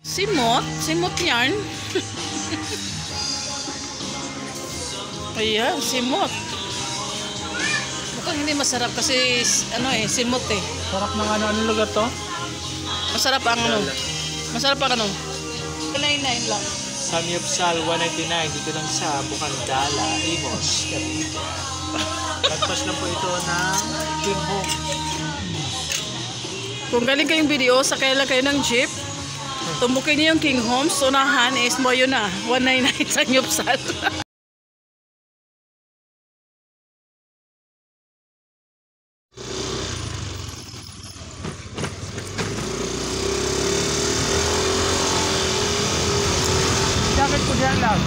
Simot? Simot yarn? Ayan, simot. Mukhang hindi masarap kasi ano eh, simot eh. Sarap ng anong lugar to? Masarap ang ano? Masarap ang ano? 99 lang. Samyupsal 199 dito lang sa Bukandala, Imos, Cavite. Pagpas lang po ito ng King Home. Kung galing kayong video, sakay lang kayo ng jeep. Tumbukin niyo yung King Homes. Unahan is mo yun na. 199 sa Nyupsal. Jacket ko dyan lang.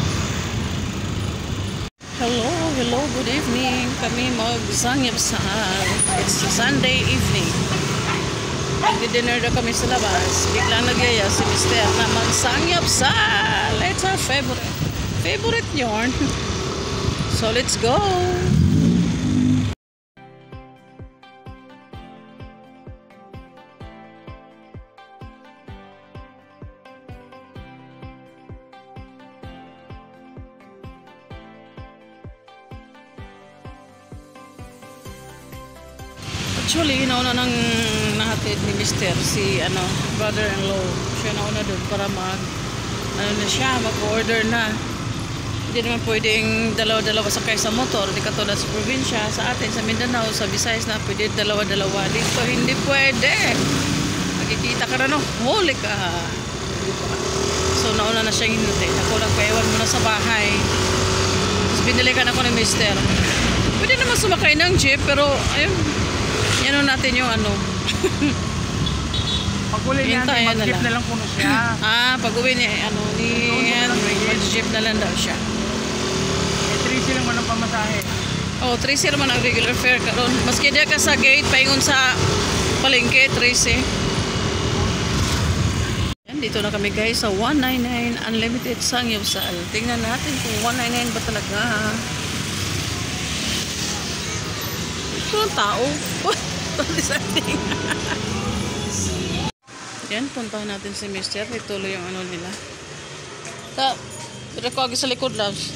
Hello, hello, good evening. Kami mag-Sangyupsal. It's Sunday evening. Nag-dinner na kami sa labas. Biglang nagyaya si Mr. na mag-Sangyupsal. It's our favorite yarn. So let's go. Actually, nauna nang nahatid ni Mr. si brother-in-law. Siya nauna doon para mag-order na. Hindi naman pwedeng dalawa-dalawa sakay sa motor. Hindi katulad sa probinsya, sa atin, sa Mindanao, sa Visayas na pwede dalawa-dalawa. Dito hindi pwede. Nakikita ka na no, huli ka. So nauna na siyang hinutid. Ako nagpaiwan muna sa bahay. Tapos binilikan ako ni Mr. Pwede naman sumakay ng jeep, pero ayun. Yan natin yung Pag-uli niya, mag-jeep na lang puno siya. Pag-uwi niya, mag-jeep na lang daw siya. Eh, 3 lang manang pamasahe. Oh, 3 naman ang regular fare karon. Maski diya ka sa gate, paingon sa palengke, 3. Yan, dito na kami guys sa 199 Unlimited Sangyupsal. Tingnan natin kung 199 ba talaga. Ito ang tao. Yan, puntahan natin si Mr. Ituloy yung nila. Pero ko sa likod, loves.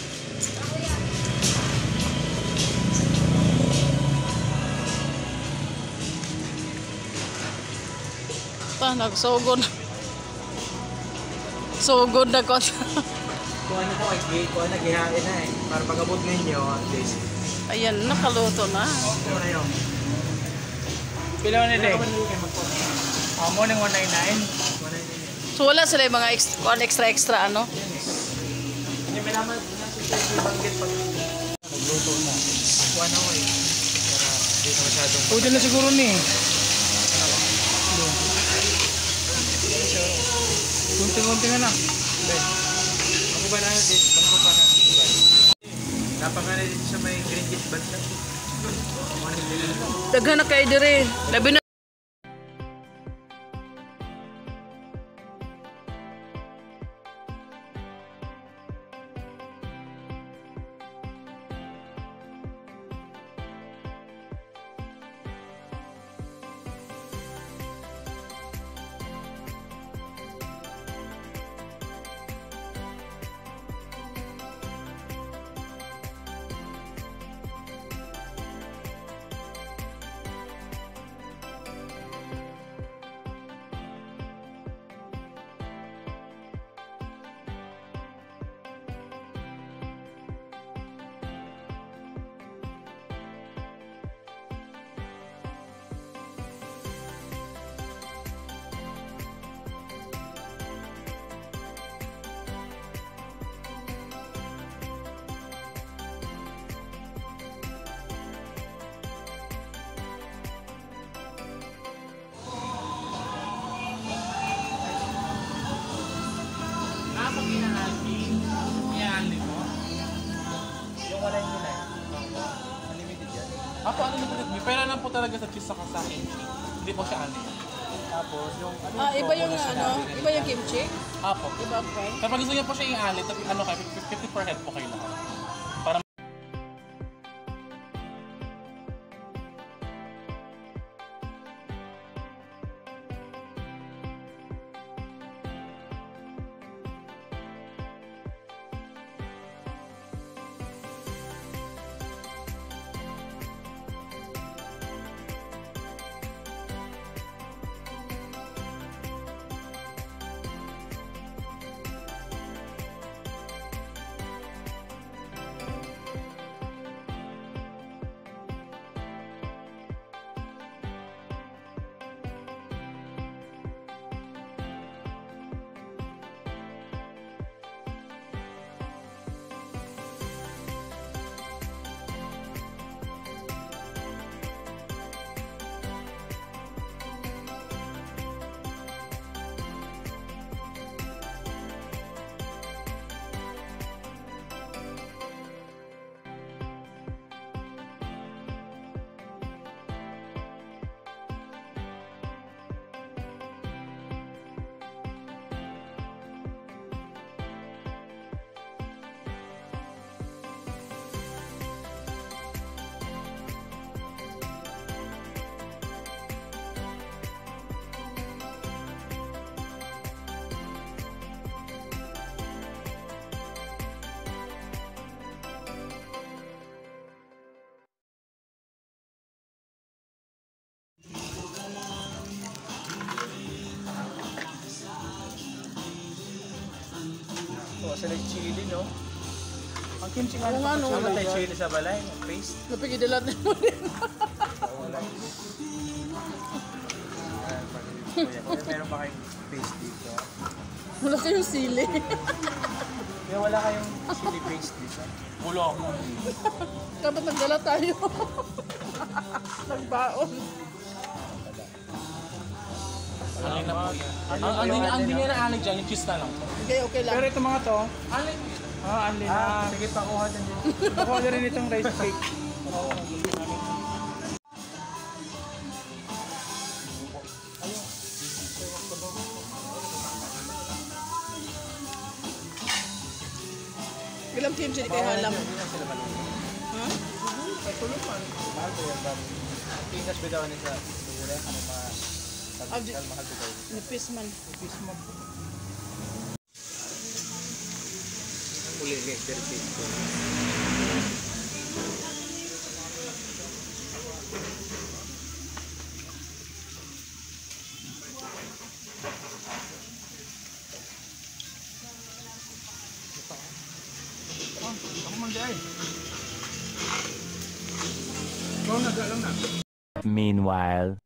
Nagsugod. Sugod na ko. Kung ano po, kung naghihain na eh. Para pag-abot ninyo, at least. Ayan, nakaluto na. Ito na yun. Pilaw na din. Morning 199. So wala sila yung mga extra ano? Hindi may naman si Banggit pag nagluto na. Kuha na ko eh. Para hindi na masyadong... Pwede na siguro ni. Kunti-kunti na lang. Ako ba na dito? Ako pa na. Napakana dito sa may green kit band lang. Daghan na kayo dire. Labi na. Apo, ano po, may pera lang po talaga sa cheese saka sa kimchi. Hindi po siya ano. Tapos yung... Iba yung iba yung kimchi? Apo. Iba pa. Kapag gusto niya po siya i-alit, ano kayo, 50 per head po kayo lahat. Para sila chili, no? Ang kimchi nga, Oo nga, no. ano tayo chili sa balay, paste. Napigidilat na mo rin. Wala. Meron ba kayong paste dito? Wala kayong sili. Kaya wala kayong chili paste dito? Bulok. Dapat nagdala tayo. Nagbaon. Alin na po yan. Ang hindi na alig dyan, yung cheese na lang. Okay, okay lang. Pero ito mga to, Alin? anli na. Sige, pakuha din dito. Nakuha na rin itong rice cake. Ilang kimchi di kayo halam? Ha? Mahal ko yan, Bam. Pingas bidaw ni sa siguro ano mga mahal bidaw. Nipis man. Uli ni perfect ko. Ako man di ay. Lang na. Meanwhile.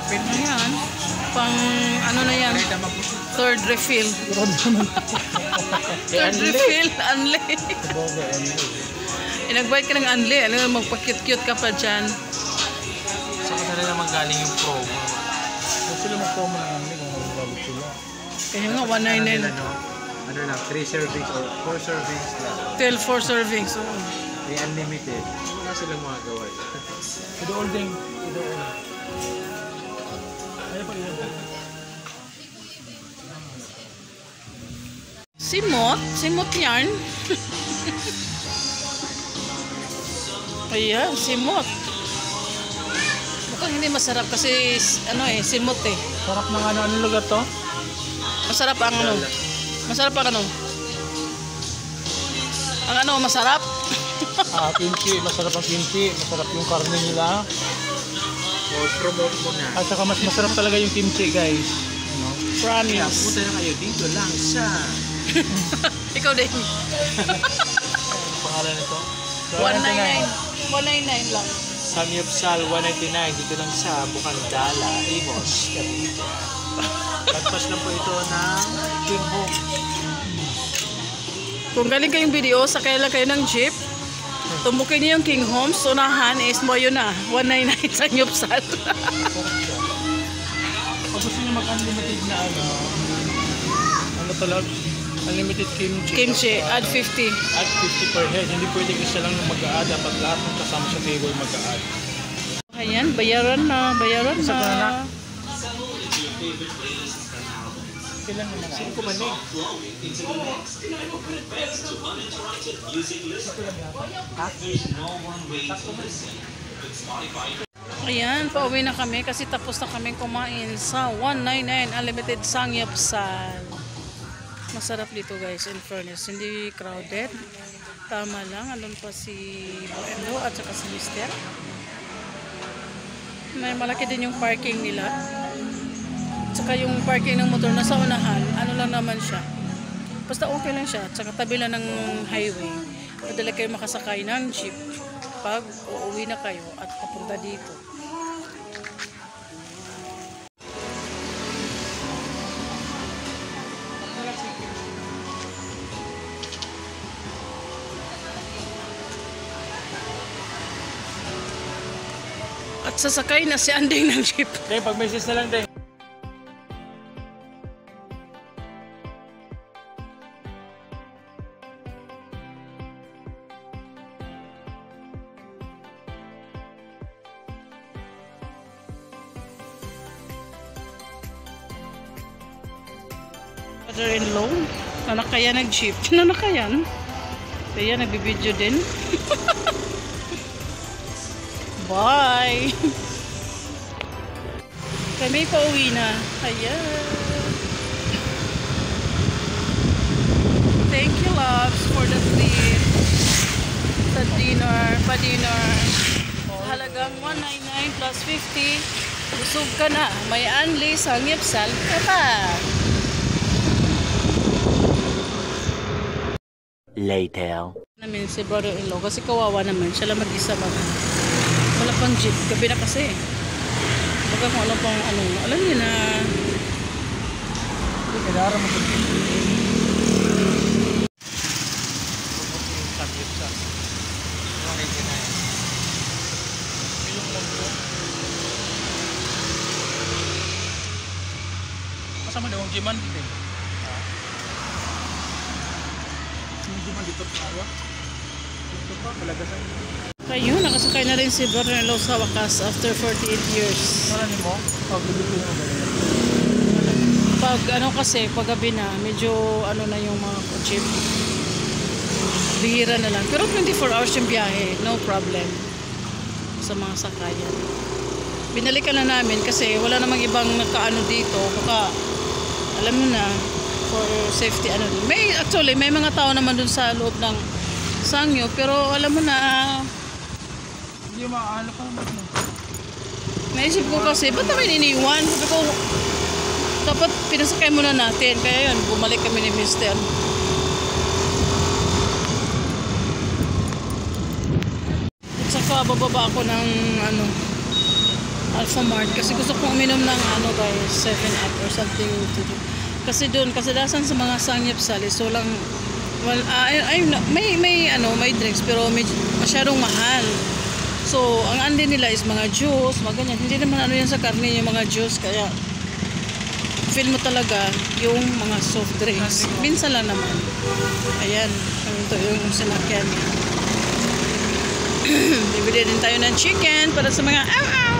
Ayan. Pang ano na yan? Third refill. Third refill. Unli. Inag-bite ka ng unli. Ano, magpa-cute-cute ka pa dyan. Saan ka na naman galing yung promo? Kung sila mag-promo ng anli, kung mag-galit sila. Kaya nga, 199. Ano lang, 3 servings or 4 servings lang. 12 4 servings. So, May unlimited. Wala silang mga gawa. Ito all ding. Ito all. Ayaw pa yun. Simot yarn. Ayan, simot. Mukhang hindi masarap kasi ano simot eh. Sarap ng ano, anong lugar to? Masarap ang ano. Masarap ang ano. Ang ano, masarap. Kimchi. Masarap ang kimchi. Masarap yung karne nila. Promote mo na. At saka mas masarap talaga yung kimchi, guys. Ano? Promise. Punta na kayo dito lang sa... Ikaw din. Ang pangalan nito? 199. 199 lang. Samyupsal 199 dito lang sa Bukandala, Imos, Cavite. Pagpas lang po ito ng King Home. Kung galing kayong video, sakay lang kayo ng jeep. Tumbukin niyo yung King Homes. Unahan is mo yun na. 199 sa Nyupsal. Pag gusto nyo mag-unlimited na ano talag? Unlimited kimchi. Kimchi, add 50. Add 50 per head. Hindi pwede isa lang yung mag-a-add. Dapat lahat ng kasama sa table mag-a-add. Ayan, bayaran na. Bayaran Isa ka na. na. Kailan naman? Sino ko manig? Ayan, pauwi na kami kasi tapos na kami kumain sa 199 Unlimited Sangyupsal. Masarap dito guys, in fairness. Hindi crowded. Tama lang. Andun pa si Buendo at saka si Mister. May malaki din yung parking nila. Tsaka yung parking ng motor nasa unahan, ano lang naman siya. Basta okay lang siya. Tsaka tabi lang ng highway. Madali kayo makasakay ng jeep pag uuwi na kayo at papunta dito. At sasakay na si Anding ng jeep. Dahil pag message na lang din. Father-in-law, nanak kaya nag-jeep. Nanak kaya, no? Kaya nagbibideo din. Bye! Kami pauwi na. Ayan. Thank you, loves, for the treat. Sa dinner, pa-dinner. Halagang 199 plus 50. Busog ka na. May anli, sangyapsal ka pa. Later. Namin si brother-in-law kasi kawawa naman. Siya lang mag-isa wala pang jeep. Gabi na kasi. Baga kung alam pang ano. Alam niyo na. Hindi, kailangan mo ito. Kasama daw ang Jiman dito. Ang Jiman dito sa araw. Dito pa, malagasan. Kayo, nakasakay na rin si brother-in-law sa wakas after 48 years. Marami mo? Pag-ibigin mo ganyan. Pag ano kasi, pag gabi na, medyo ano na yung mga jeep. Bihira na lang. Pero 24 hours yung biyahe, no problem. Sa mga sakayan. Binalikan na namin kasi wala namang ibang nakaano dito. Baka, alam mo na, for safety ano din. Actually, may mga tao naman dun sa loob ng Sangyo, pero alam mo na, Hindi maano pa naman. naisip ko kasi, ba't namin iniwan? Sabi ko, dapat pinasakay muna natin. Kaya yun, bumalik kami ni Mr. At saka bababa ako ng ano, Alphamart kasi gusto kong uminom ng ano guys, 7-Up or something to do. Kasi doon, kasadasan sa mga sangyapsal, so lang, well, may drinks pero masyadong mahal. So, ang andi nila is mga juice, mga ganyan. Hindi naman ano yan sa karne, yung mga juice. Kaya, feel mo talaga yung mga soft drinks. Minsan lang naman. Ayan, ito yung sinakyan niya. Bibili din tayo ng chicken para sa mga aw-aw.